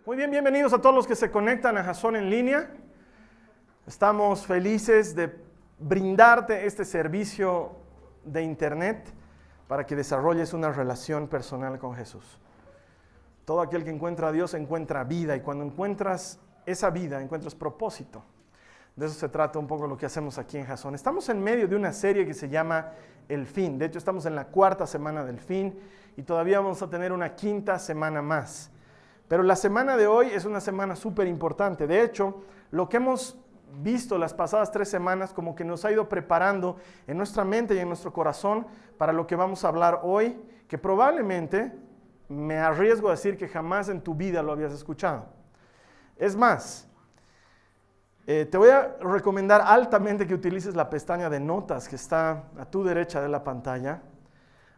Muy bien, bienvenidos a todos los que se conectan a Jason en línea. Estamos felices de brindarte este servicio de internet para que desarrolles una relación personal con Jesús. Todo aquel que encuentra a Dios encuentra vida, y cuando encuentras esa vida, encuentras propósito. De eso se trata un poco lo que hacemos aquí en Jason. Estamos en medio de una serie que se llama El Fin. De hecho, estamos en la 4ª semana del fin y todavía vamos a tener una 5ª semana más. Pero la semana de hoy es una semana súper importante. De hecho, lo que hemos visto las pasadas 3 semanas como que nos ha ido preparando en nuestra mente y en nuestro corazón para lo que vamos a hablar hoy, que probablemente me arriesgo a decir que jamás en tu vida lo habías escuchado. Es más, te voy a recomendar altamente que utilices la pestaña de notas que está a tu derecha de la pantalla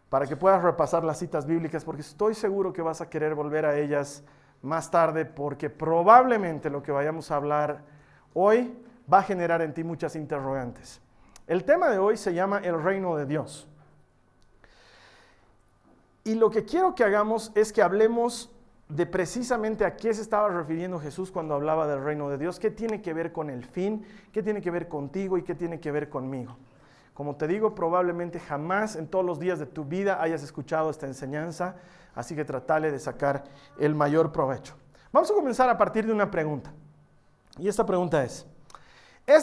para que puedas repasar las citas bíblicas, porque estoy seguro que vas a querer volver a ellas más tarde, porque probablemente lo que vayamos a hablar hoy va a generar en ti muchas interrogantes. El tema de hoy se llama el reino de Dios. Y lo que quiero que hagamos es que hablemos de precisamente a qué se estaba refiriendo Jesús cuando hablaba del reino de Dios, qué tiene que ver con el fin, qué tiene que ver contigo y qué tiene que ver conmigo. Como te digo, probablemente jamás en todos los días de tu vida hayas escuchado esta enseñanza, así que tratale de sacar el mayor provecho. Vamos a comenzar a partir de una pregunta. Y esta pregunta ¿es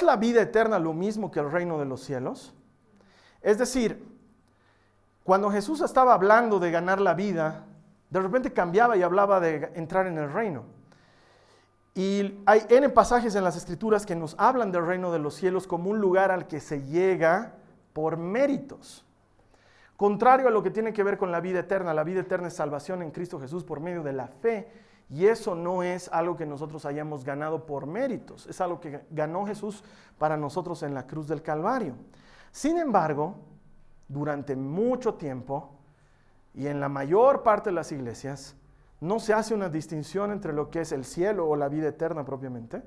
la vida eterna lo mismo que el reino de los cielos? Es decir, cuando Jesús estaba hablando de ganar la vida, de repente cambiaba y hablaba de entrar en el reino. Y hay N pasajes en las Escrituras que nos hablan del reino de los cielos como un lugar al que se llega por méritos. Contrario a lo que tiene que ver con la vida eterna es salvación en Cristo Jesús por medio de la fe, y eso no es algo que nosotros hayamos ganado por méritos, es algo que ganó Jesús para nosotros en la cruz del Calvario. Sin embargo, durante mucho tiempo, y en la mayor parte de las iglesias, no se hace una distinción entre lo que es el cielo o la vida eterna propiamente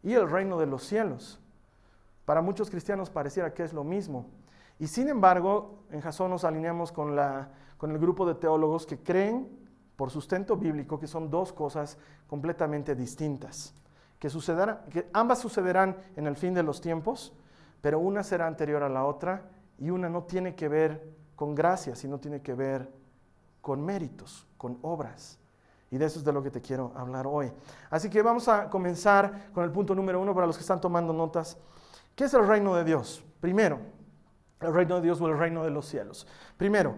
y el reino de los cielos. Para muchos cristianos pareciera que es lo mismo. Y sin embargo, en Jason nos alineamos con el grupo de teólogos que creen, por sustento bíblico, que son dos cosas completamente distintas. Que ambas sucederán en el fin de los tiempos, pero una será anterior a la otra y una no tiene que ver con gracia, sino tiene que ver con méritos, con obras. Y de eso es de lo que te quiero hablar hoy. Así que vamos a comenzar con el punto número 1 para los que están tomando notas. ¿Qué es el reino de Dios? Primero, el reino de Dios o el reino de los cielos. Primero,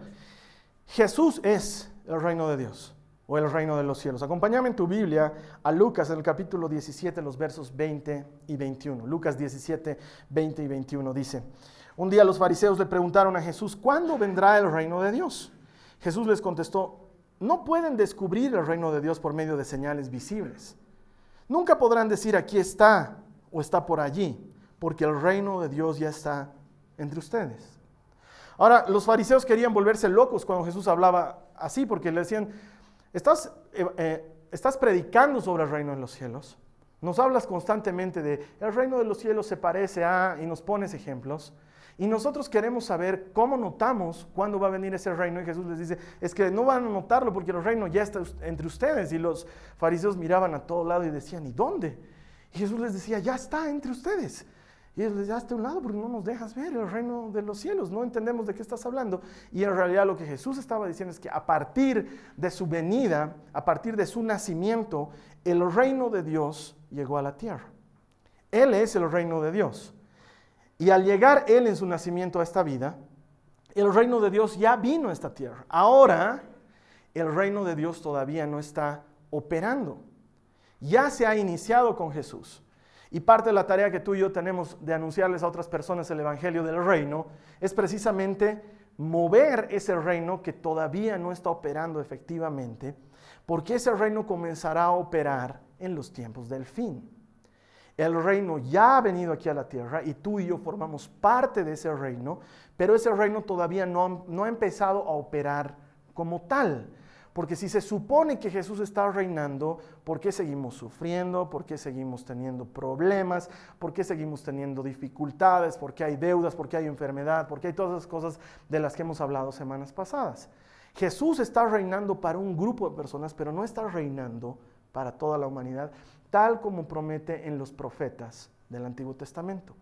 Jesús es el reino de Dios o el reino de los cielos. Acompáñame en tu Biblia a Lucas en el capítulo 17, los versos 20 y 21. Lucas 17, 20 y 21 dice: un día los fariseos le preguntaron a Jesús, ¿cuándo vendrá el reino de Dios? Jesús les contestó, no pueden descubrir el reino de Dios por medio de señales visibles. Nunca podrán decir aquí está o está por allí, porque el reino de Dios ya está entre ustedes. Ahora, los fariseos querían volverse locos cuando Jesús hablaba así, porque le decían, estás predicando sobre el reino de los cielos, nos hablas constantemente de el reino de los cielos se parece a, y nos pones ejemplos, y nosotros queremos saber cómo notamos cuándo va a venir ese reino, y Jesús les dice, es que no van a notarlo porque el reino ya está entre ustedes, y los fariseos miraban a todo lado y decían, ¿y dónde? Y Jesús les decía, ya está entre ustedes. Y ellos les decían, hazte a un lado porque no nos dejas ver el reino de los cielos, no entendemos de qué estás hablando. Y en realidad lo que Jesús estaba diciendo es que a partir de su venida, a partir de su nacimiento, el reino de Dios llegó a la tierra. Él es el reino de Dios. Y al llegar Él en su nacimiento a esta vida, el reino de Dios ya vino a esta tierra. Ahora, el reino de Dios todavía no está operando. Ya se ha iniciado con Jesús. Y parte de la tarea que tú y yo tenemos de anunciarles a otras personas el evangelio del reino es precisamente mover ese reino que todavía no está operando efectivamente, porque ese reino comenzará a operar en los tiempos del fin. El reino ya ha venido aquí a la tierra y tú y yo formamos parte de ese reino, pero ese reino todavía no ha empezado a operar como tal. Porque si se supone que Jesús está reinando, ¿por qué seguimos sufriendo? ¿Por qué seguimos teniendo problemas? ¿Por qué seguimos teniendo dificultades? ¿Por qué hay deudas? ¿Por qué hay enfermedad? ¿Por qué hay todas esas cosas de las que hemos hablado semanas pasadas? Jesús está reinando para un grupo de personas, pero no está reinando para toda la humanidad, tal como promete en los profetas del Antiguo Testamento.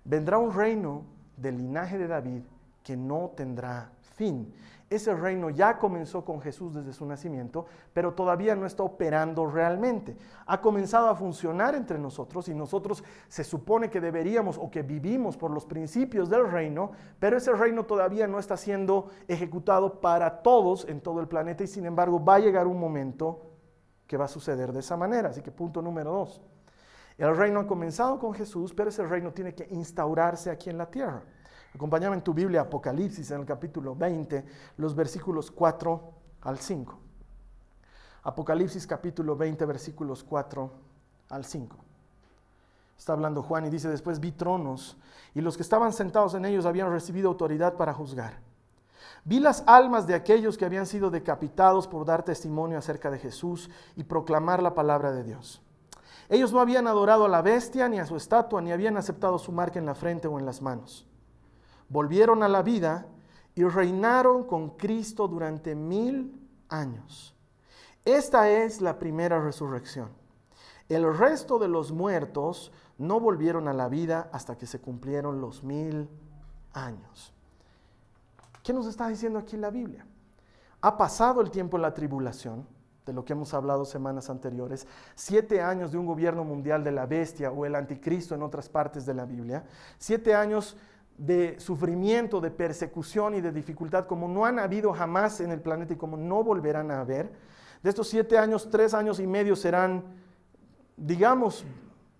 Vendrá un reino del linaje de David que no tendrá fin. Ese reino ya comenzó con Jesús desde su nacimiento, pero todavía no está operando realmente. Ha comenzado a funcionar entre nosotros y nosotros se supone que deberíamos o que vivimos por los principios del reino, pero ese reino todavía no está siendo ejecutado para todos en todo el planeta y sin embargo va a llegar un momento que va a suceder de esa manera. Así que punto número 2. El reino ha comenzado con Jesús, pero ese reino tiene que instaurarse aquí en la tierra. Acompáñame en tu Biblia, Apocalipsis, en el capítulo 20, los versículos 4 al 5. Apocalipsis capítulo 20, versículos 4 al 5. Está hablando Juan y dice, después vi tronos, y los que estaban sentados en ellos habían recibido autoridad para juzgar. Vi las almas de aquellos que habían sido decapitados por dar testimonio acerca de Jesús y proclamar la palabra de Dios. Ellos no habían adorado a la bestia, ni a su estatua, ni habían aceptado su marca en la frente o en las manos. Volvieron a la vida y reinaron con Cristo durante 1000 años. Esta es la primera resurrección. El resto de los muertos no volvieron a la vida hasta que se cumplieron los 1000 años. ¿Qué nos está diciendo aquí la Biblia? Ha pasado el tiempo de la tribulación, de lo que hemos hablado semanas anteriores, 7 años de un gobierno mundial de la bestia o el anticristo en otras partes de la Biblia, 7 años de sufrimiento, de persecución y de dificultad como no han habido jamás en el planeta y como no volverán a haber. De estos 7 años, 3 años y medio serán, digamos,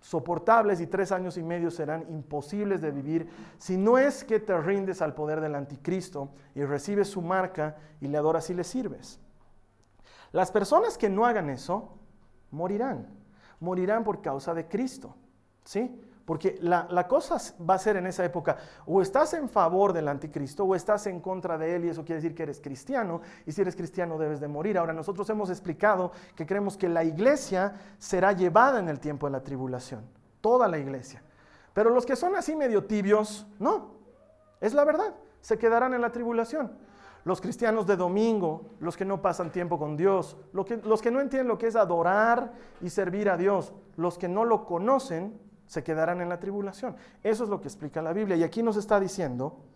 soportables y 3 años y medio serán imposibles de vivir si no es que te rindes al poder del anticristo y recibes su marca y le adoras y le sirves. Las personas que no hagan eso morirán por causa de Cristo, ¿sí? Porque la cosa va a ser en esa época, o estás en favor del anticristo o estás en contra de él y eso quiere decir que eres cristiano y si eres cristiano debes de morir. Ahora nosotros hemos explicado que creemos que la iglesia será llevada en el tiempo de la tribulación, toda la iglesia. Pero los que son así medio tibios, no, es la verdad, se quedarán en la tribulación. Los cristianos de domingo, los que no pasan tiempo con Dios, los que no entienden lo que es adorar y servir a Dios, los que no lo conocen, se quedarán en la tribulación. Eso es lo que explica la Biblia. Y aquí nos está diciendo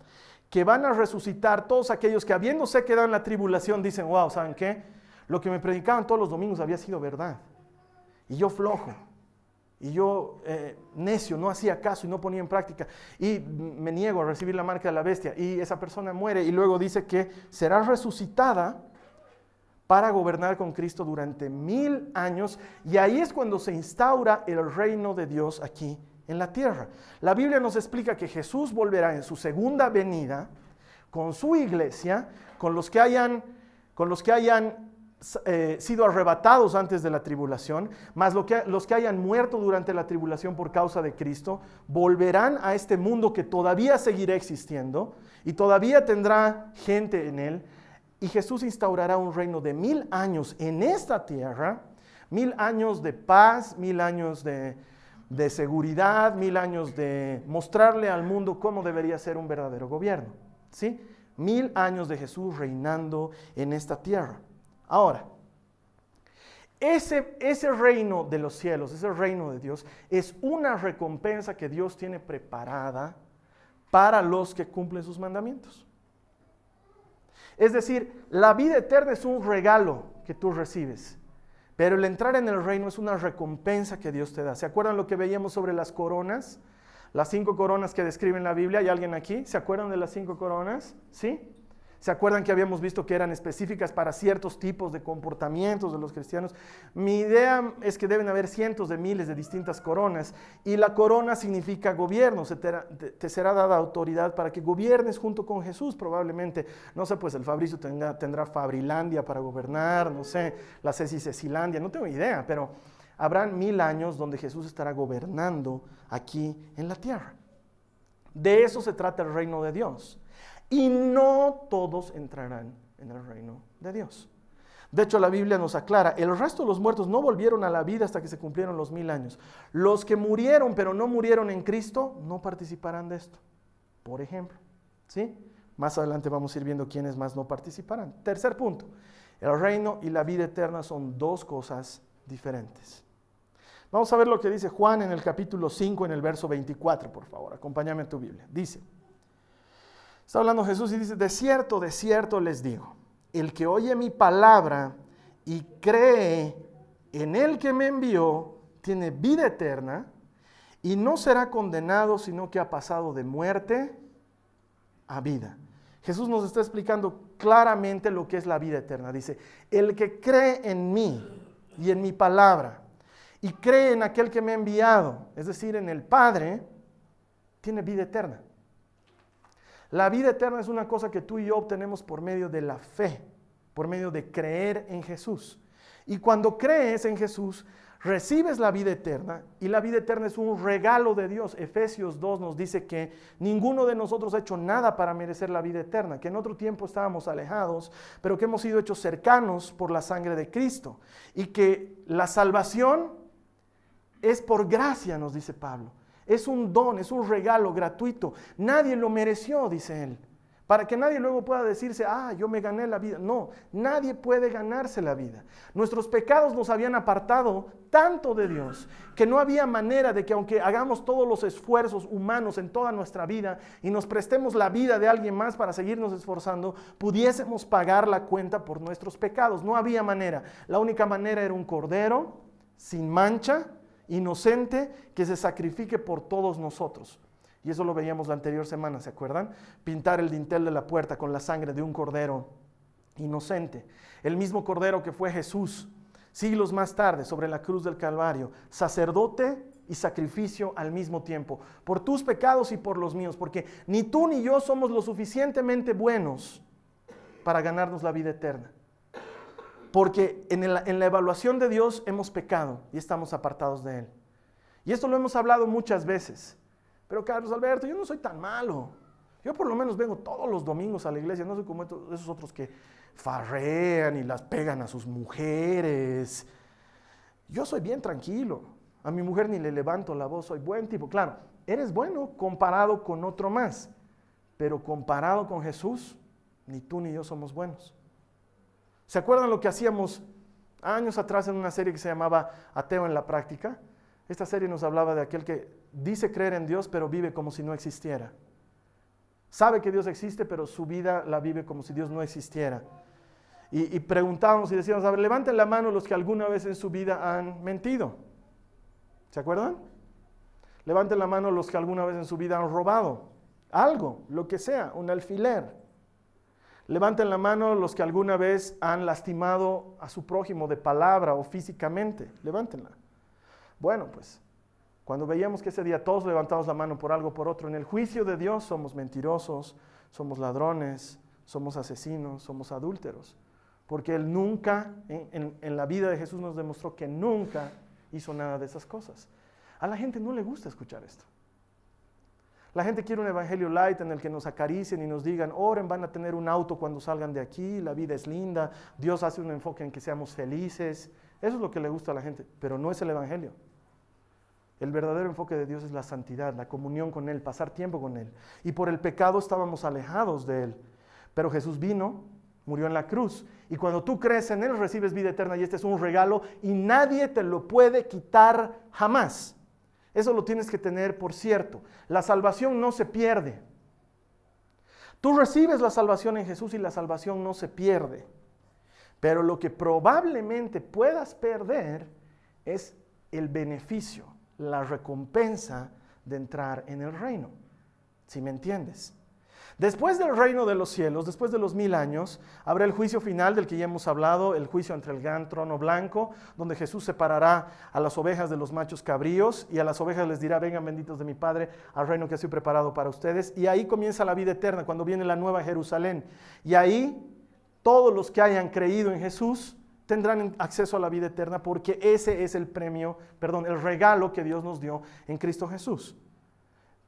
que van a resucitar todos aquellos que habiéndose quedado en la tribulación dicen, wow, ¿saben qué? Lo que me predicaban todos los domingos había sido verdad. Y yo flojo. Y yo necio, no hacía caso y no ponía en práctica. Y me niego a recibir la marca de la bestia. Y esa persona muere y luego dice que será resucitada para gobernar con Cristo durante 1000 años, y ahí es cuando se instaura el reino de Dios aquí en la tierra. La Biblia nos explica que Jesús volverá en su segunda venida con su iglesia, con los que hayan sido arrebatados antes de la tribulación, más los que hayan muerto durante la tribulación por causa de Cristo, volverán a este mundo que todavía seguirá existiendo y todavía tendrá gente en él. Y Jesús instaurará un reino de 1000 años en esta tierra, 1000 años de paz, 1000 años de seguridad, 1000 años de mostrarle al mundo cómo debería ser un verdadero gobierno, ¿sí? 1000 años de Jesús reinando en esta tierra. Ahora, ese reino de los cielos, ese reino de Dios, es una recompensa que Dios tiene preparada para los que cumplen sus mandamientos. Es decir, la vida eterna es un regalo que tú recibes, pero el entrar en el reino es una recompensa que Dios te da. ¿Se acuerdan lo que veíamos sobre las coronas? Las 5 coronas que describen la Biblia. ¿Hay alguien aquí? ¿Se acuerdan de las 5 coronas? ¿Sí? ¿Se acuerdan que habíamos visto que eran específicas para ciertos tipos de comportamientos de los cristianos? Mi idea es que deben haber cientos de miles de distintas coronas y la corona significa gobierno, te será dada autoridad para que gobiernes junto con Jesús probablemente. No sé, pues el Fabricio tendrá Fabrilandia para gobernar, no sé, la Ceci Cecilandia, no tengo idea, pero habrán 1000 años donde Jesús estará gobernando aquí en la tierra. De eso se trata el reino de Dios. Y no todos entrarán en el reino de Dios. De hecho, la Biblia nos aclara, el resto de los muertos no volvieron a la vida hasta que se cumplieron los 1000 años. Los que murieron pero no murieron en Cristo no participarán de esto. Por ejemplo, ¿sí? Más adelante vamos a ir viendo quiénes más no participarán. Tercer punto, el reino y la vida eterna son 2 cosas diferentes. Vamos a ver lo que dice Juan en el capítulo 5, en el verso 24, por favor. Acompáñame a tu Biblia. Dice, está hablando Jesús y dice, de cierto les digo, el que oye mi palabra y cree en el que me envió, tiene vida eterna y no será condenado, sino que ha pasado de muerte a vida. Jesús nos está explicando claramente lo que es la vida eterna. Dice, el que cree en mí y en mi palabra, y cree en aquel que me ha enviado, es decir, en el Padre, tiene vida eterna. La vida eterna es una cosa que tú y yo obtenemos por medio de la fe, por medio de creer en Jesús. Y cuando crees en Jesús, recibes la vida eterna, y la vida eterna es un regalo de Dios. Efesios 2 nos dice que ninguno de nosotros ha hecho nada para merecer la vida eterna, que en otro tiempo estábamos alejados, pero que hemos sido hechos cercanos por la sangre de Cristo, y que la salvación es por gracia, nos dice Pablo. Es un don, es un regalo gratuito. Nadie lo mereció, dice él. Para que nadie luego pueda decirse, yo me gané la vida. No, nadie puede ganarse la vida. Nuestros pecados nos habían apartado tanto de Dios que no había manera de que, aunque hagamos todos los esfuerzos humanos en toda nuestra vida y nos prestemos la vida de alguien más para seguirnos esforzando, pudiésemos pagar la cuenta por nuestros pecados. No había manera. La única manera era un cordero sin mancha, inocente, que se sacrifique por todos nosotros. Y eso lo veíamos la anterior semana, ¿se acuerdan? Pintar el dintel de la puerta con la sangre de un cordero inocente. El mismo cordero que fue Jesús, siglos más tarde, sobre la cruz del Calvario, sacerdote y sacrificio al mismo tiempo, por tus pecados y por los míos, porque ni tú ni yo somos lo suficientemente buenos para ganarnos la vida eterna. Porque en la evaluación de Dios hemos pecado y estamos apartados de Él. Y esto lo hemos hablado muchas veces. Pero Carlos Alberto, yo no soy tan malo. Yo por lo menos vengo todos los domingos a la iglesia. No soy como esos otros que farrean y las pegan a sus mujeres. Yo soy bien tranquilo. A mi mujer ni le levanto la voz, soy buen tipo. Claro, eres bueno comparado con otro más. Pero comparado con Jesús, ni tú ni yo somos buenos. ¿Se acuerdan lo que hacíamos años atrás en una serie que se llamaba Ateo en la Práctica? Esta serie nos hablaba de aquel que dice creer en Dios, pero vive como si no existiera. Sabe que Dios existe, pero su vida la vive como si Dios no existiera. Y preguntábamos y decíamos, a ver, levanten la mano los que alguna vez en su vida han mentido. ¿Se acuerdan? Levanten la mano los que alguna vez en su vida han robado algo, lo que sea, un alfiler. Levanten la mano los que alguna vez han lastimado a su prójimo de palabra o físicamente. Levántenla. Bueno, pues, cuando veíamos que ese día todos levantamos la mano por algo o por otro, en el juicio de Dios somos mentirosos, somos ladrones, somos asesinos, somos adúlteros. Porque Él nunca, en la vida de Jesús nos demostró que nunca hizo nada de esas cosas. A la gente no le gusta escuchar esto. La gente quiere un evangelio light en el que nos acaricien y nos digan, oren, van a tener un auto cuando salgan de aquí, la vida es linda, Dios hace un enfoque en que seamos felices. Eso es lo que le gusta a la gente, pero no es el evangelio. El verdadero enfoque de Dios es la santidad, la comunión con Él, pasar tiempo con Él. Y por el pecado estábamos alejados de Él. Pero Jesús vino, murió en la cruz. Y cuando tú crees en Él, recibes vida eterna. Y este es un regalo y nadie te lo puede quitar jamás. Eso lo tienes que tener por cierto. La salvación no se pierde. Tú recibes la salvación en Jesús y la salvación no se pierde. Pero lo que probablemente puedas perder es el beneficio, la recompensa de entrar en el reino. ¿Sí me entiendes? Después del reino de los cielos, después de los 1000 años, habrá el juicio final del que ya hemos hablado, el juicio entre el gran trono blanco, donde Jesús separará a las ovejas de los machos cabríos y a las ovejas les dirá, vengan benditos de mi Padre al reino que ha sido preparado para ustedes. Y ahí comienza la vida eterna, cuando viene la nueva Jerusalén. Y ahí todos los que hayan creído en Jesús tendrán acceso a la vida eterna, porque ese es el regalo que Dios nos dio en Cristo Jesús.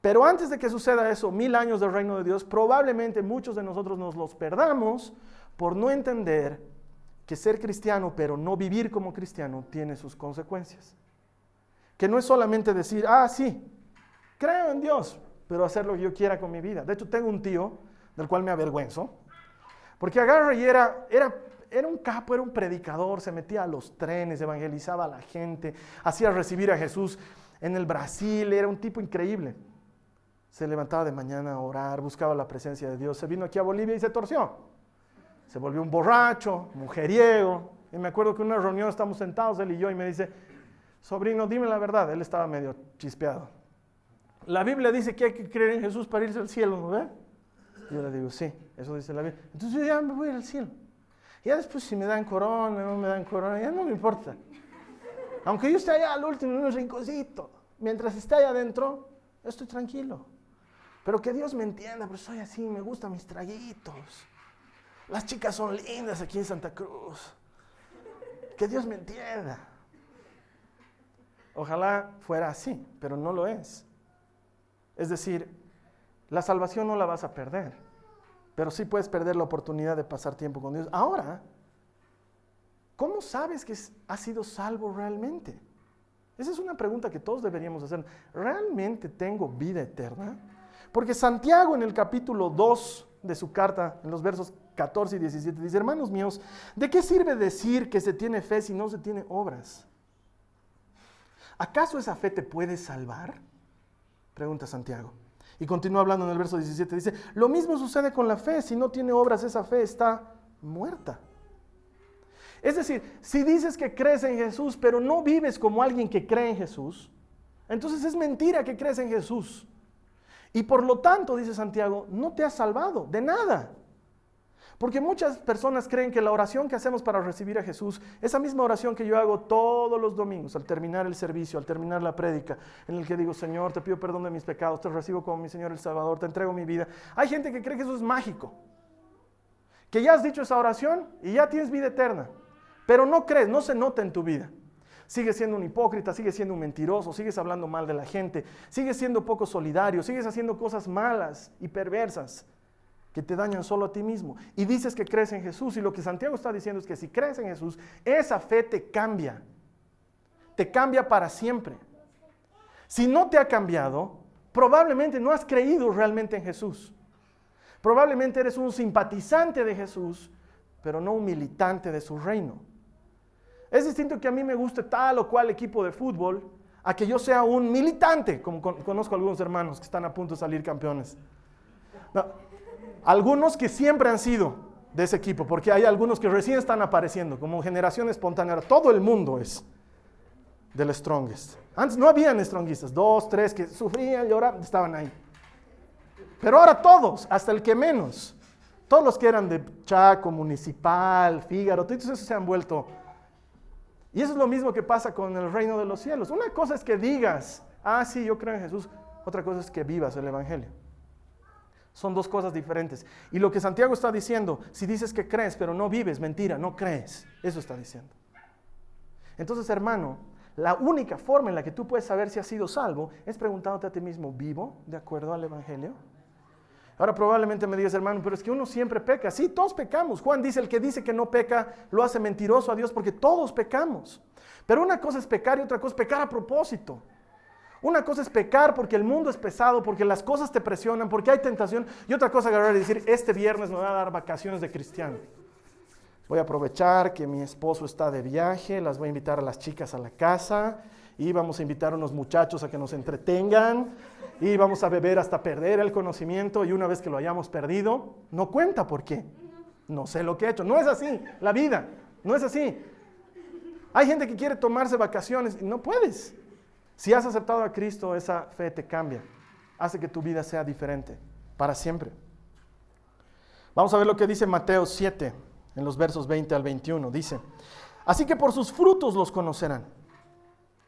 Pero antes de que suceda eso, 1000 años del reino de Dios, probablemente muchos de nosotros nos los perdamos por no entender que ser cristiano, pero no vivir como cristiano, tiene sus consecuencias. Que no es solamente decir, sí, creo en Dios, pero hacer lo que yo quiera con mi vida. De hecho, tengo un tío del cual me avergüenzo, porque agarra y era un capo, era un predicador, se metía a los trenes, evangelizaba a la gente, hacía recibir a Jesús en el Brasil, era un tipo increíble. Se levantaba de mañana a orar, buscaba la presencia de Dios, se vino aquí a Bolivia y se torció. Se volvió un borracho, mujeriego. Y me acuerdo que en una reunión estamos sentados, él y yo, y me dice, sobrino, dime la verdad. Él estaba medio chispeado. La Biblia dice que hay que creer en Jesús para irse al cielo, ¿no ve? Yo le digo, sí, eso dice la Biblia. Entonces yo ya me voy al cielo. Ya después si me dan corona, no me dan corona, ya no me importa. Aunque yo esté allá al último en un rinconcito, mientras esté allá adentro, estoy tranquilo. Pero que Dios me entienda, pues soy así, me gustan mis traguitos. Las chicas son lindas aquí en Santa Cruz. Que Dios me entienda. Ojalá fuera así, pero no lo es. Es decir, la salvación no la vas a perder, pero sí puedes perder la oportunidad de pasar tiempo con Dios. Ahora, ¿cómo sabes que has sido salvo realmente? Esa es una pregunta que todos deberíamos hacer. ¿Realmente tengo vida eterna? Porque Santiago en el capítulo 2 de su carta, en los versos 14 y 17, dice, hermanos míos, ¿de qué sirve decir que se tiene fe si no se tiene obras? ¿Acaso esa fe te puede salvar? Pregunta Santiago. Y continúa hablando en el verso 17, dice, lo mismo sucede con la fe, si no tiene obras esa fe está muerta. Es decir, si dices que crees en Jesús, pero no vives como alguien que cree en Jesús, entonces es mentira que crees en Jesús. Y por lo tanto, dice Santiago, no te has salvado de nada. Porque muchas personas creen que la oración que hacemos para recibir a Jesús, esa misma oración que yo hago todos los domingos, al terminar el servicio, al terminar la prédica, en el que digo, Señor, te pido perdón de mis pecados, te recibo como mi Señor el Salvador, te entrego mi vida. Hay gente que cree que eso es mágico, que ya has dicho esa oración y ya tienes vida eterna, pero no crees, no se nota en tu vida. Sigues siendo un hipócrita, sigues siendo un mentiroso, sigues hablando mal de la gente, sigues siendo poco solidario, sigues haciendo cosas malas y perversas que te dañan solo a ti mismo. Y dices que crees en Jesús, y lo que Santiago está diciendo es que si crees en Jesús, esa fe te cambia para siempre. Si no te ha cambiado, probablemente no has creído realmente en Jesús. Probablemente eres un simpatizante de Jesús, pero no un militante de su reino. Es distinto que a mí me guste tal o cual equipo de fútbol, a que yo sea un militante, como conozco a algunos hermanos que están a punto de salir campeones. No. Algunos que siempre han sido de ese equipo, porque hay algunos que recién están apareciendo, como generación espontánea. Todo el mundo es del Strongest. Antes no habían Strongistas, 2, 3 que sufrían, lloraban, estaban ahí. Pero ahora todos, hasta el que menos, todos los que eran de Chaco, Municipal, Fígaro, todos esos se han vuelto. Y eso es lo mismo que pasa con el reino de los cielos. Una cosa es que digas, sí, yo creo en Jesús. Otra cosa es que vivas el evangelio. Son dos cosas diferentes. Y lo que Santiago está diciendo, si dices que crees pero no vives, mentira, no crees. Eso está diciendo. Entonces, hermano, la única forma en la que tú puedes saber si has sido salvo es preguntándote a ti mismo, ¿vivo de acuerdo al evangelio? Ahora probablemente me digas, hermano, pero es que uno siempre peca. Sí, todos pecamos. Juan dice, el que dice que no peca, lo hace mentiroso a Dios, porque todos pecamos. Pero una cosa es pecar y otra cosa es pecar a propósito. Una cosa es pecar porque el mundo es pesado, porque las cosas te presionan, porque hay tentación. Y otra cosa es agarrar y decir, este viernes me voy a dar vacaciones de cristiano. Voy a aprovechar que mi esposo está de viaje, las voy a invitar a las chicas a la casa y vamos a invitar a unos muchachos a que nos entretengan y vamos a beber hasta perder el conocimiento, y una vez que lo hayamos perdido, no cuenta. ¿Por qué? No sé lo que he hecho. No es así la vida, no es así. Hay gente que quiere tomarse vacaciones y no puedes. Si has aceptado a Cristo, esa fe te cambia, hace que tu vida sea diferente para siempre. Vamos a ver lo que dice Mateo 7, en los versos 20 al 21. Dice, así que por sus frutos los conocerán.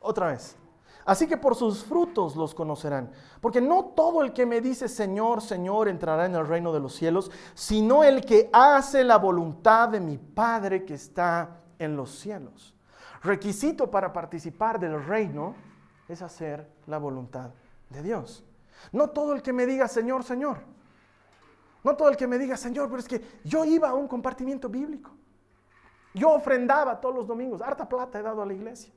Otra vez. Así que por sus frutos los conocerán. Porque no todo el que me dice Señor, Señor entrará en el reino de los cielos, sino el que hace la voluntad de mi Padre que está en los cielos. Requisito para participar del reino es hacer la voluntad de Dios. No todo el que me diga Señor, Señor. No todo el que me diga Señor, pero es que yo iba a un compartimiento bíblico. Yo ofrendaba todos los domingos, harta plata he dado a la iglesia.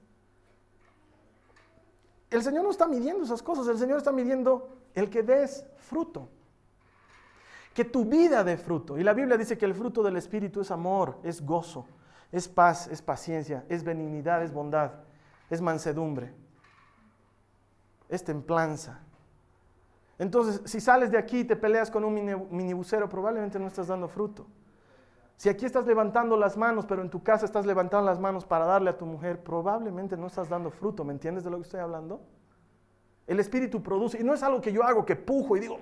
El Señor no está midiendo esas cosas, el Señor está midiendo el que des fruto. que tu vida dé fruto. Y la Biblia dice que el fruto del Espíritu es amor, es gozo, es paz, es paciencia, es benignidad, es bondad, es mansedumbre, es templanza. Entonces, si sales de aquí y te peleas con un minibusero, probablemente no estás dando fruto. Si aquí estás levantando las manos, pero en tu casa estás levantando las manos para darle a tu mujer, probablemente no estás dando fruto. ¿Me entiendes de lo que estoy hablando? El Espíritu produce, y no es algo que yo hago, que pujo y digo,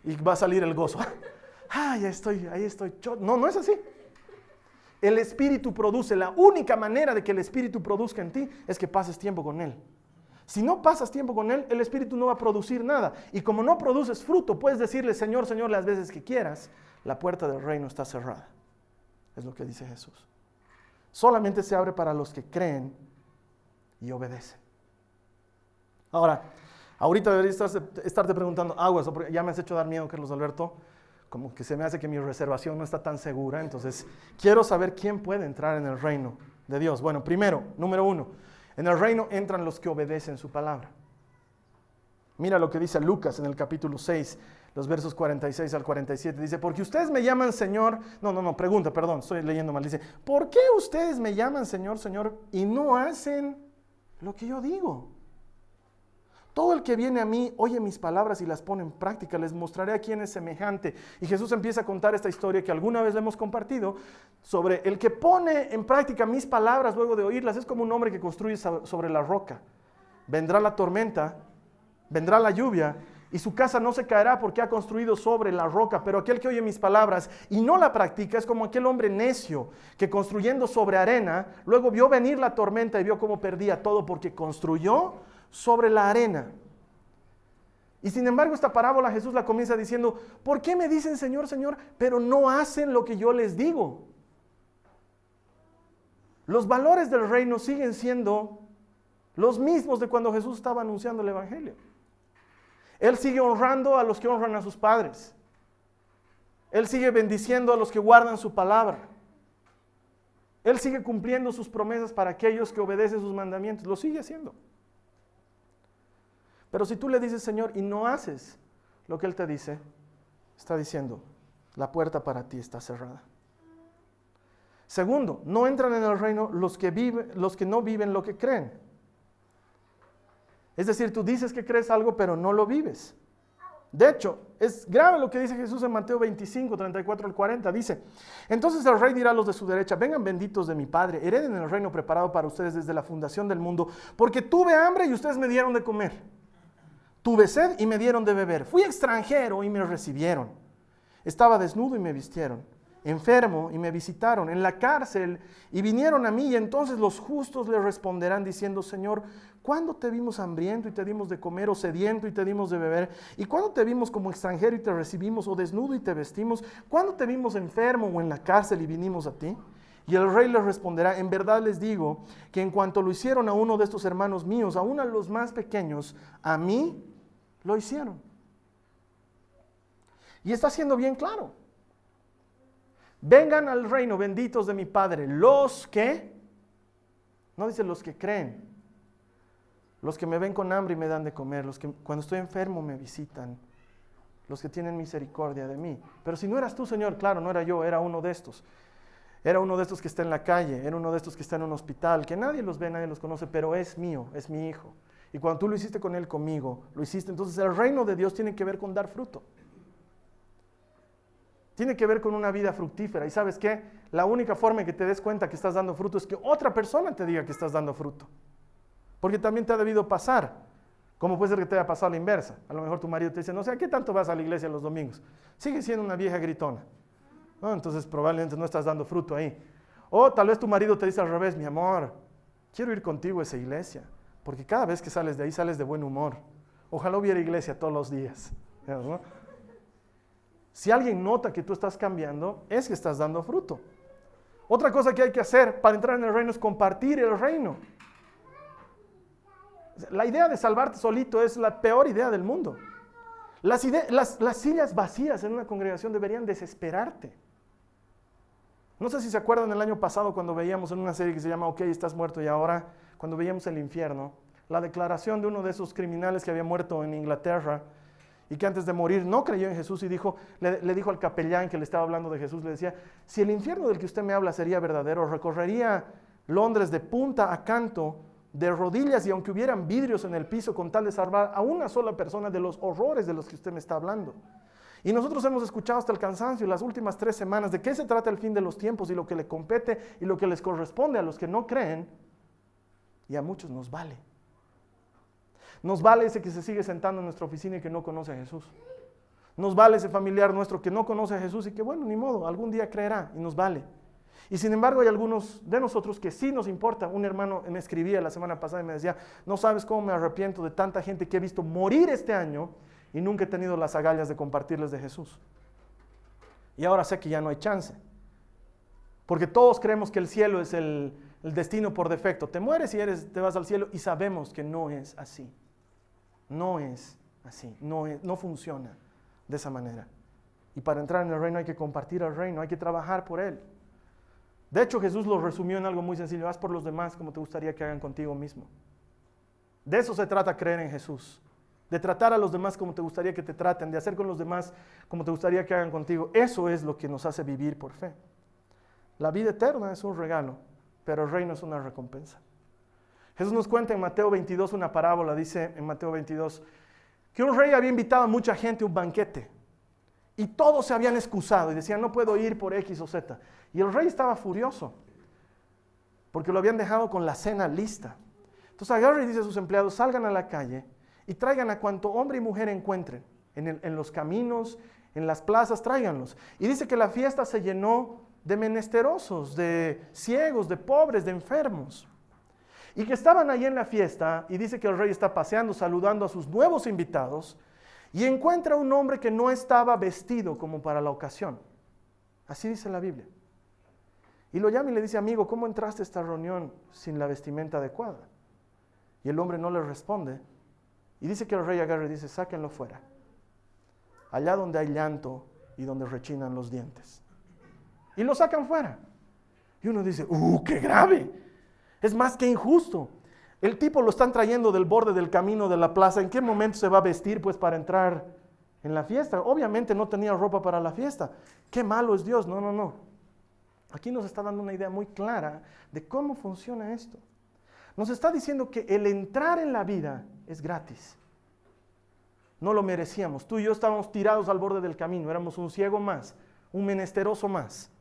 y va a salir el gozo. Ahí estoy. No, no es así. El Espíritu produce. La única manera de que el Espíritu produzca en ti es que pases tiempo con Él. Si no pasas tiempo con Él, el Espíritu no va a producir nada. Y como no produces fruto, puedes decirle, Señor, Señor, las veces que quieras, la puerta del reino está cerrada. Es lo que dice Jesús. Solamente se abre para los que creen y obedecen. Ahora, ahorita deberías estarte preguntando, aguas, ya me has hecho dar miedo, Carlos Alberto, como que se me hace que mi reservación no está tan segura, entonces quiero saber quién puede entrar en el reino de Dios. Bueno, primero, número 1, en el reino entran los que obedecen su palabra. Mira lo que dice Lucas en el capítulo 6, los versos 46 al 47. Dice, porque ustedes me llaman Señor, estoy leyendo mal. Dice, ¿por qué ustedes me llaman Señor, Señor y no hacen lo que yo digo? Todo el que viene a mí oye mis palabras y las pone en práctica. Les mostraré a quién es semejante. Y Jesús empieza a contar esta historia que alguna vez le hemos compartido sobre el que pone en práctica mis palabras luego de oírlas. Es como un hombre que construye sobre la roca. Vendrá la tormenta, vendrá la lluvia y su casa no se caerá porque ha construido sobre la roca. Pero aquel que oye mis palabras y no la practica es como aquel hombre necio que construyendo sobre arena, luego vio venir la tormenta y vio cómo perdía todo porque construyó sobre la arena. Y sin embargo esta parábola Jesús la comienza diciendo, ¿por qué me dicen Señor, Señor, pero no hacen lo que yo les digo? Los valores del reino siguen siendo los mismos de cuando Jesús estaba anunciando el evangelio. Él sigue honrando a los que honran a sus padres. Él sigue bendiciendo a los que guardan su palabra. Él sigue cumpliendo sus promesas para aquellos que obedecen sus mandamientos. Lo sigue haciendo. Pero si tú le dices, Señor, y no haces lo que Él te dice, está diciendo, la puerta para ti está cerrada. Segundo, no entran en el reino los que no viven lo que creen. Es decir, tú dices que crees algo, pero no lo vives. De hecho, es grave lo que dice Jesús en Mateo 25, 34 al 40. Dice, entonces el rey dirá a los de su derecha, vengan benditos de mi Padre, hereden el reino preparado para ustedes desde la fundación del mundo, porque tuve hambre y ustedes me dieron de comer. Tuve sed y me dieron de beber. Fui extranjero y me recibieron. Estaba desnudo y me vistieron. Enfermo y me visitaron. En la cárcel y vinieron a mí. Y entonces los justos le responderán diciendo, Señor, ¿cuándo te vimos hambriento y te dimos de comer, o sediento y te dimos de beber? ¿Y cuándo te vimos como extranjero y te recibimos, o desnudo y te vestimos? ¿Cuándo te vimos enfermo o en la cárcel y vinimos a ti? Y el rey les responderá, en verdad les digo que en cuanto lo hicieron a uno de estos hermanos míos, aún a los más pequeños, a mí lo hicieron. Y está siendo bien claro. Vengan al reino, benditos de mi Padre, los que, no dice los que creen, los que me ven con hambre y me dan de comer, los que cuando estoy enfermo me visitan, los que tienen misericordia de mí. Pero si no eras tú, Señor, claro, no era yo, era uno de estos. Era uno de estos que está en la calle, era uno de estos que está en un hospital, que nadie los ve, nadie los conoce, pero es mío, es mi hijo. Y cuando tú lo hiciste con él, conmigo, lo hiciste. Entonces el reino de Dios tiene que ver con dar fruto. Tiene que ver con una vida fructífera. ¿Y sabes qué? La única forma en que te des cuenta que estás dando fruto es que otra persona te diga que estás dando fruto. Porque también te ha debido pasar. ¿Cómo puede ser que te haya pasado la inversa? A lo mejor tu marido te dice, no sé, ¿a qué tanto vas a la iglesia los domingos? Sigue siendo una vieja gritona. ¿No? Entonces probablemente no estás dando fruto ahí. O tal vez tu marido te dice al revés, mi amor, quiero ir contigo a esa iglesia. Porque cada vez que sales de ahí, sales de buen humor. Ojalá hubiera iglesia todos los días. ¿No? Si alguien nota que tú estás cambiando, es que estás dando fruto. Otra cosa que hay que hacer para entrar en el reino es compartir el reino. La idea de salvarte solito es la peor idea del mundo. Las sillas vacías en una congregación deberían desesperarte. No sé si se acuerdan el año pasado cuando veíamos en una serie que se llama Ok, estás muerto, y ahora cuando veíamos el infierno, la declaración de uno de esos criminales que había muerto en Inglaterra, y que antes de morir no creyó en Jesús y le dijo al capellán que le estaba hablando de Jesús, le decía, si el infierno del que usted me habla sería verdadero, recorrería Londres de punta a canto, de rodillas, y aunque hubieran vidrios en el piso con tal de salvar a una sola persona de los horrores de los que usted me está hablando. Y nosotros hemos escuchado hasta el cansancio las últimas 3 semanas de qué se trata el fin de los tiempos y lo que le compete y lo que les corresponde a los que no creen, y a muchos nos vale. Nos vale ese que se sigue sentando en nuestra oficina y que no conoce a Jesús. Nos vale ese familiar nuestro que no conoce a Jesús y que bueno, ni modo, algún día creerá y nos vale. Y sin embargo hay algunos de nosotros que sí nos importa. Un hermano me escribía la semana pasada y me decía, no sabes cómo me arrepiento de tanta gente que he visto morir este año y nunca he tenido las agallas de compartirles de Jesús. Y ahora sé que ya no hay chance. Porque todos creemos que el cielo es el destino por defecto. Te mueres y te vas al cielo y sabemos que no es así. No es así, no funciona de esa manera. Y para entrar en el reino hay que compartir el reino, hay que trabajar por él. De hecho, Jesús lo resumió en algo muy sencillo, haz por los demás como te gustaría que hagan contigo mismo. De eso se trata creer en Jesús, de tratar a los demás como te gustaría que te traten, de hacer con los demás como te gustaría que hagan contigo. Eso es lo que nos hace vivir por fe. La vida eterna es un regalo, pero el reino es una recompensa. Jesús nos cuenta en Mateo 22 una parábola, dice en Mateo 22, que un rey había invitado a mucha gente a un banquete y todos se habían excusado y decían, no puedo ir por X o Z. Y el rey estaba furioso porque lo habían dejado con la cena lista. Entonces agarra y dice a sus empleados, salgan a la calle y traigan a cuanto hombre y mujer encuentren en los caminos, en las plazas, tráiganlos. Y dice que la fiesta se llenó de menesterosos, de ciegos, de pobres, de enfermos. Y que estaban ahí en la fiesta, y dice que el rey está paseando, saludando a sus nuevos invitados, y encuentra un hombre que no estaba vestido como para la ocasión. Así dice la Biblia. Y lo llama y le dice, amigo, ¿cómo entraste a esta reunión sin la vestimenta adecuada? Y el hombre no le responde. Y dice que el rey agarra y dice, sáquenlo fuera. Allá donde hay llanto y donde rechinan los dientes. Y lo sacan fuera. Y uno dice, ¡qué grave! Es más que injusto. El tipo lo están trayendo del borde del camino de la plaza. ¿En qué momento se va a vestir pues para entrar en la fiesta? Obviamente no tenía ropa para la fiesta. ¡Qué malo es Dios! No. Aquí nos está dando una idea muy clara de cómo funciona esto. Nos está diciendo que el entrar en la vida es gratis. No lo merecíamos. Tú y yo estábamos tirados al borde del camino. Éramos un ciego más, un menesteroso más.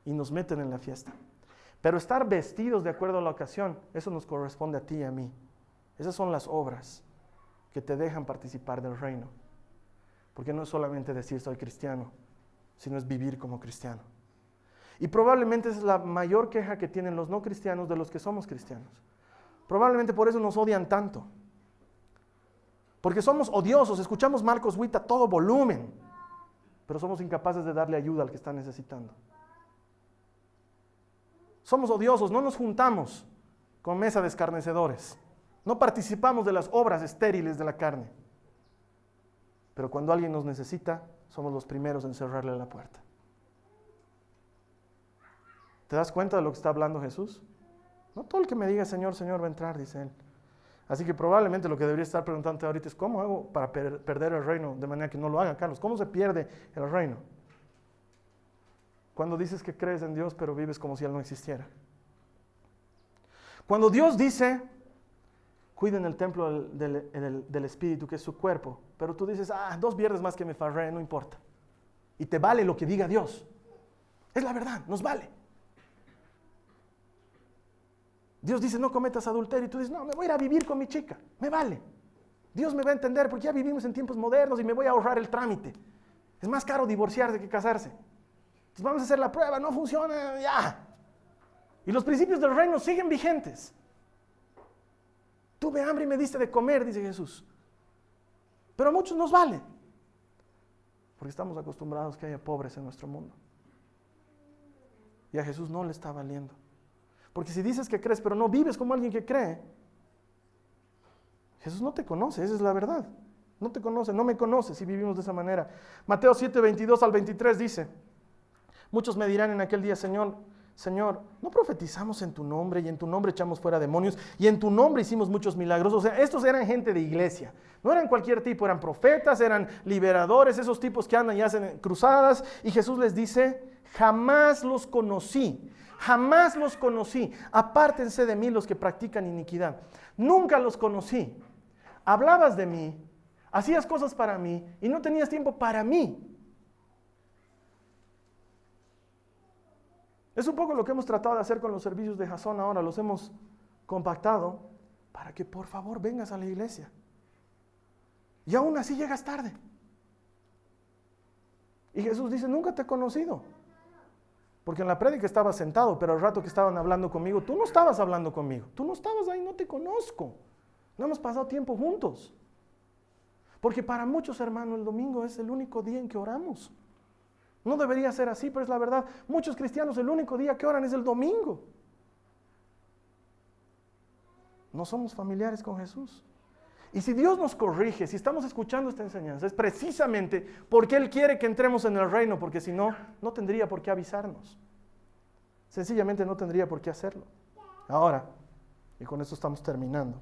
Y nos meten en la fiesta. Pero estar vestidos de acuerdo a la ocasión, eso nos corresponde a ti y a mí. Esas son las obras que te dejan participar del reino. Porque no es solamente decir soy cristiano, sino es vivir como cristiano. Y probablemente esa es la mayor queja que tienen los no cristianos de los que somos cristianos. Probablemente por eso nos odian tanto. Porque somos odiosos, escuchamos Marcos Witt a todo volumen, pero somos incapaces de darle ayuda al que está necesitando. Somos odiosos, no nos juntamos con mesa de escarnecedores. No participamos de las obras estériles de la carne. Pero cuando alguien nos necesita, somos los primeros en cerrarle la puerta. ¿Te das cuenta de lo que está hablando Jesús? No todo el que me diga Señor, Señor va a entrar, dice Él. Así que probablemente lo que debería estar preguntando ahorita es ¿cómo hago para perder el reino de manera que no lo haga, Carlos? ¿Cómo se pierde el reino? Cuando dices que crees en Dios, pero vives como si Él no existiera. Cuando Dios dice, cuiden el templo del Espíritu, que es su cuerpo, pero tú dices, 2 viernes más que me farré, no importa. Y te vale lo que diga Dios. Es la verdad, nos vale. Dios dice, no cometas adulterio, y tú dices, no, me voy a ir a vivir con mi chica, me vale. Dios me va a entender porque ya vivimos en tiempos modernos y me voy a ahorrar el trámite. Es más caro divorciarse que casarse. Entonces vamos a hacer la prueba, no funciona, ya. Y los principios del reino siguen vigentes. Tuve hambre y me diste de comer, dice Jesús. Pero a muchos nos vale. Porque estamos acostumbrados que haya pobres en nuestro mundo. Y a Jesús no le está valiendo. Porque si dices que crees, pero no vives como alguien que cree, Jesús no te conoce, esa es la verdad. No te conoce, no me conoce si vivimos de esa manera. Mateo 7, 22 al 23 dice, muchos me dirán en aquel día, Señor, Señor, ¿no profetizamos en tu nombre y en tu nombre echamos fuera demonios y en tu nombre hicimos muchos milagros? O sea, estos eran gente de iglesia, no eran cualquier tipo, eran profetas, eran liberadores, esos tipos que andan y hacen cruzadas. Y Jesús les dice, jamás los conocí, apártense de mí los que practican iniquidad. Nunca los conocí. Hablabas de mí, hacías cosas para mí y no tenías tiempo para mí. Es un poco lo que hemos tratado de hacer con los servicios de Jasón ahora, los hemos compactado para que por favor vengas a la iglesia. Y aún así llegas tarde. Y Jesús dice, nunca te he conocido. Porque en la prédica estaba sentado, pero al rato que estaban hablando conmigo, tú no estabas hablando conmigo. Tú no estabas ahí, no te conozco. No hemos pasado tiempo juntos. Porque para muchos, hermanos, el domingo es el único día en que oramos. No debería ser así, pero es la verdad. Muchos cristianos el único día que oran es el domingo. No somos familiares con Jesús. Y si Dios nos corrige, si estamos escuchando esta enseñanza, es precisamente porque Él quiere que entremos en el reino, porque si no, no tendría por qué avisarnos. Sencillamente no tendría por qué hacerlo. Ahora, y con esto estamos terminando.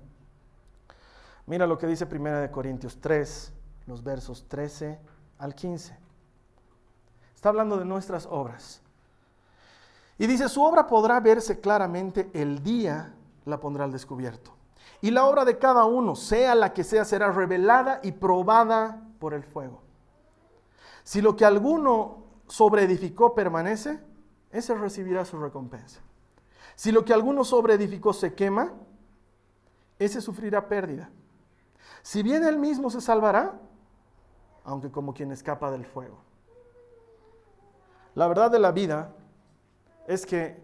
Mira lo que dice 1 Corintios 3, los versos 13 al 15. Está hablando de nuestras obras. Y dice, su obra podrá verse claramente el día la pondrá al descubierto. Y la obra de cada uno, sea la que sea, será revelada y probada por el fuego. Si lo que alguno sobreedificó permanece, ese recibirá su recompensa. Si lo que alguno sobreedificó se quema, ese sufrirá pérdida. Si bien él mismo se salvará, aunque como quien escapa del fuego. La verdad de la vida es que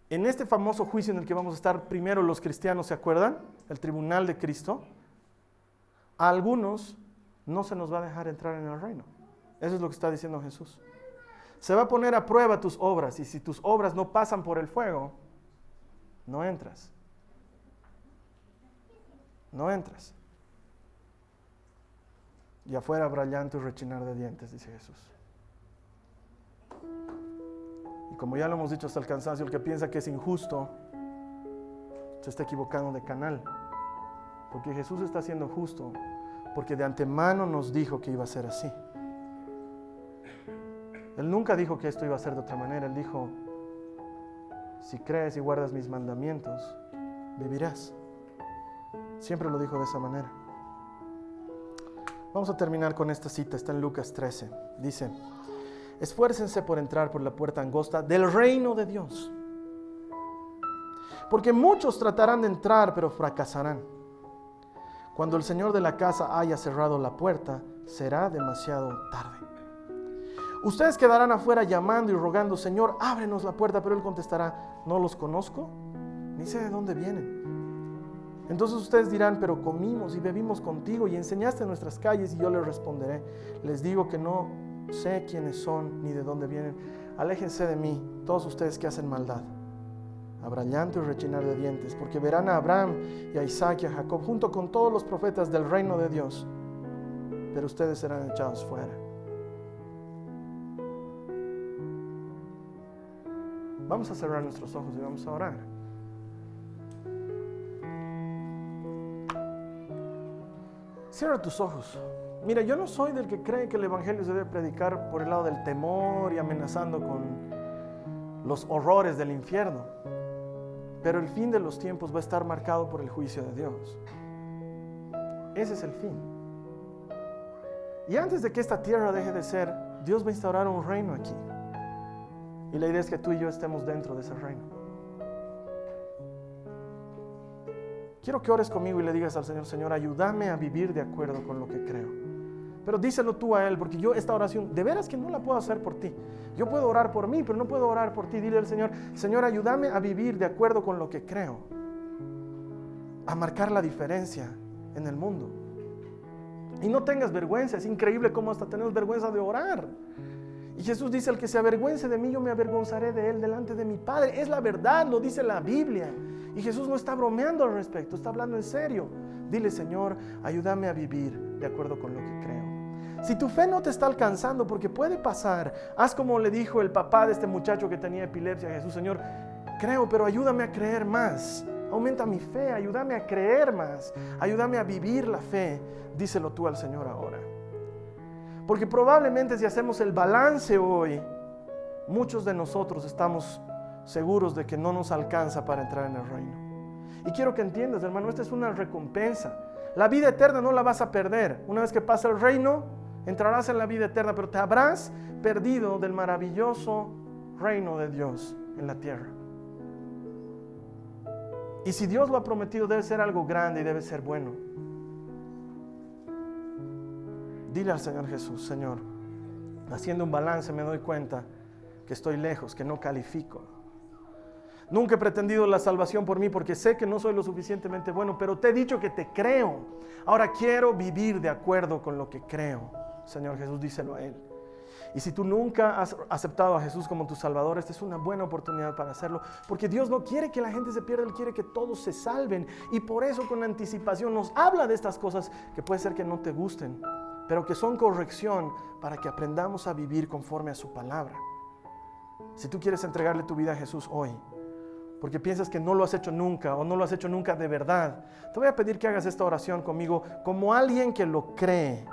en este famoso juicio en el que vamos a estar primero los cristianos, ¿se acuerdan? El tribunal de Cristo. A algunos no se nos va a dejar entrar en el reino. Eso es lo que está diciendo Jesús. Se va a poner a prueba tus obras y si tus obras no pasan por el fuego, no entras. No entras. Y afuera habrá llanto y rechinar de dientes, dice Jesús. Y como ya lo hemos dicho hasta el cansancio, el que piensa que es injusto, se está equivocando de canal. Porque Jesús está siendo justo, porque de antemano nos dijo que iba a ser así. Él nunca dijo que esto iba a ser de otra manera. Él dijo, si crees y guardas mis mandamientos, vivirás. Siempre lo dijo de esa manera. Vamos a terminar con esta cita, está en Lucas 13. Dice, esfuércense por entrar por la puerta angosta del reino de Dios. Porque muchos tratarán de entrar, pero fracasarán. Cuando el Señor de la casa haya cerrado la puerta, será demasiado tarde. Ustedes quedarán afuera llamando y rogando, Señor, ábrenos la puerta, pero Él contestará, no los conozco, ni sé de dónde vienen. Entonces ustedes dirán, pero comimos y bebimos contigo y enseñaste en nuestras calles, y yo les responderé, les digo que no sé quiénes son ni de dónde vienen. Aléjense de mí, todos ustedes que hacen maldad. Habrá llanto y rechinar de dientes, porque verán a Abraham y a Isaac y a Jacob junto con todos los profetas del reino de Dios, pero ustedes serán echados fuera. Vamos a cerrar nuestros ojos y vamos a orar. Cierra tus ojos. Mira, yo no soy del que cree que el evangelio se debe predicar por el lado del temor y amenazando con los horrores del infierno. Pero el fin de los tiempos va a estar marcado por el juicio de Dios. Ese es el fin. Y antes de que esta tierra deje de ser, Dios va a instaurar un reino aquí. Y la idea es que tú y yo estemos dentro de ese reino. Quiero que ores conmigo y le digas al Señor, Señor, ayúdame a vivir de acuerdo con lo que creo. Pero díselo tú a Él, porque yo esta oración, de veras que no la puedo hacer por ti. Yo puedo orar por mí, pero no puedo orar por ti. Dile al Señor, Señor, ayúdame a vivir de acuerdo con lo que creo. A marcar la diferencia en el mundo. Y no tengas vergüenza, es increíble cómo hasta tenemos vergüenza de orar. Y Jesús dice, el que se avergüence de mí, yo me avergonzaré de él delante de mi Padre. Es la verdad, lo dice la Biblia. Y Jesús no está bromeando al respecto, está hablando en serio. Dile, Señor, ayúdame a vivir de acuerdo con lo que creo. Si tu fe no te está alcanzando, porque puede pasar, haz como le dijo el papá de este muchacho que tenía epilepsia a Jesús: Señor, creo, pero ayúdame a creer más. Aumenta mi fe, ayúdame a creer más, ayúdame a vivir la fe. Díselo tú al Señor ahora. Porque probablemente si hacemos el balance hoy, muchos de nosotros estamos seguros de que no nos alcanza para entrar en el reino. Y quiero que entiendas, hermano, esta es una recompensa. La vida eterna no la vas a perder. Una vez que pasa el reino, entrarás en la vida eterna, pero te habrás perdido del maravilloso reino de Dios en la tierra. Y si Dios lo ha prometido, debe ser algo grande y debe ser bueno. Dile al Señor Jesús: Señor, haciendo un balance me doy cuenta que estoy lejos, que no califico. Nunca he pretendido la salvación por mí porque sé que no soy lo suficientemente bueno, pero te he dicho que te creo. Ahora quiero vivir de acuerdo con lo que creo. Señor Jesús, díselo a Él. Y si tú nunca has aceptado a Jesús como tu Salvador, esta es una buena oportunidad para hacerlo, porque Dios no quiere que la gente se pierda, Él quiere que todos se salven, y por eso con anticipación nos habla de estas cosas que puede ser que no te gusten, pero que son corrección para que aprendamos a vivir conforme a su palabra. Si tú quieres entregarle tu vida a Jesús hoy, porque piensas que no lo has hecho nunca o no lo has hecho nunca de verdad, te voy a pedir que hagas esta oración conmigo como alguien que lo cree.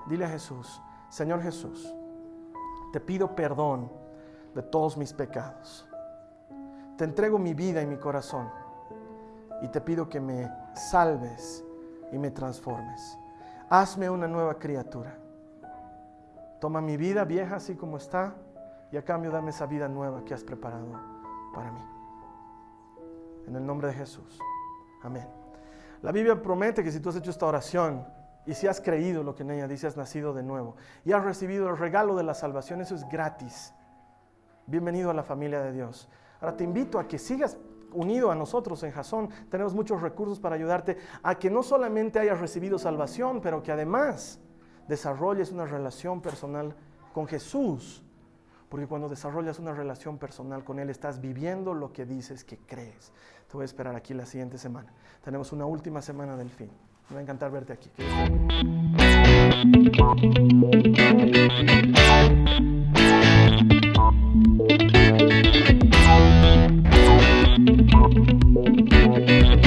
Dile a Jesús: Señor Jesús, te pido perdón de todos mis pecados. Te entrego mi vida y mi corazón y te pido que me salves y me transformes. Hazme una nueva criatura. Toma mi vida vieja así como está y a cambio dame esa vida nueva que has preparado para mí. En el nombre de Jesús. Amén. La Biblia promete que si tú has hecho esta oración y si has creído lo que en ella dice, has nacido de nuevo y has recibido el regalo de la salvación, eso es gratis. Bienvenido a la familia de Dios. Ahora te invito a que sigas unido a nosotros en Jasón. Tenemos muchos recursos para ayudarte a que no solamente hayas recibido salvación, pero que además desarrolles una relación personal con Jesús. Porque cuando desarrollas una relación personal con Él, estás viviendo lo que dices que crees. Te voy a esperar aquí la siguiente semana. Tenemos una última semana del fin. Me va a encantar verte aquí. Que